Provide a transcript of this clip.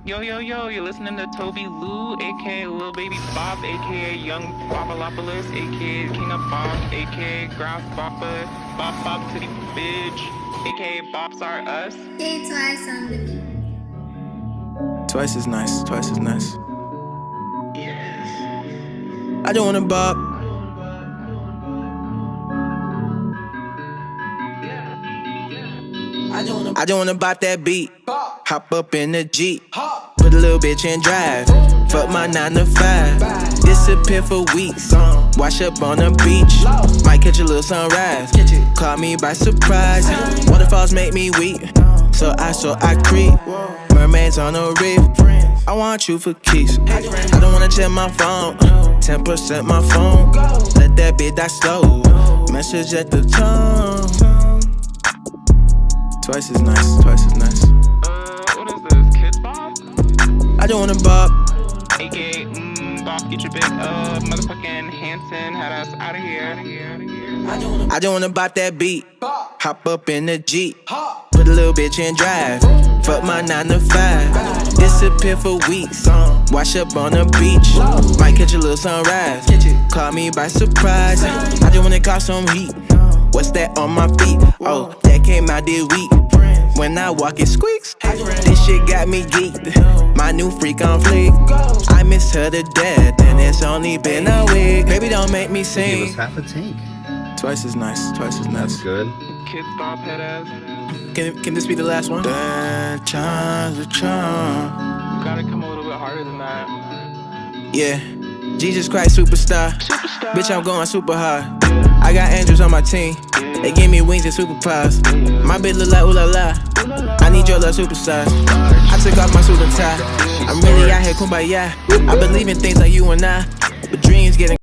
Yo, yo, yo, you're listening to Toby Lou, aka Lil Baby Bob, aka Young Bobalopolis, aka King of Bob, aka Grasshopper, Bob Bob Titty Bitch, aka Bobs Are Us. Say twice on the beat. Twice as nice, twice as nice. Yes. I don't wanna bop. I don't wanna bop that beat. Hop up in the Jeep. Put a little bitch in drive. Fuck my 9 to 5. Disappear for weeks. Wash up on the beach. Might catch a little sunrise. Caught me by surprise. Waterfalls make me weak. So I creep. Mermaids on the reef. I want you for keys. I don't wanna check my phone. 10% my phone. Let that bitch die slow. Message at the tone. Twice as nice, twice as nice. What is this, Kid Bob? I don't wanna bop. AKA, Bob, get your big, motherfucking Hanson, had us out of here. I don't wanna bop that beat. Hop up in the Jeep. Put a little bitch in drive. Fuck my 9 to 5. Disappear for weeks. Wash up on the beach. Might catch a little sunrise. Caught me by surprise. I just wanna cause some heat. What's that on my feet? Oh, that came out this week. When I walk, it squeaks. This shit got me geeked. My new freak on fleek. I miss her to death, and it's only been a week. Baby, don't make me Give sing. us half a tank. Twice as nice, twice as nice. That's good. Kid Bob head ass. Can this be the last one? That time's a charm. You gotta come a little bit harder than that. Yeah, Jesus Christ superstar. Bitch, I'm going super hard. I got angels on my team. They give me wings and superpowers. My bitch look like ooh la la. I need your love superstars. I took off my suit and tie. I'm really out here kumbaya. I believe in things like you and I. But dreams getting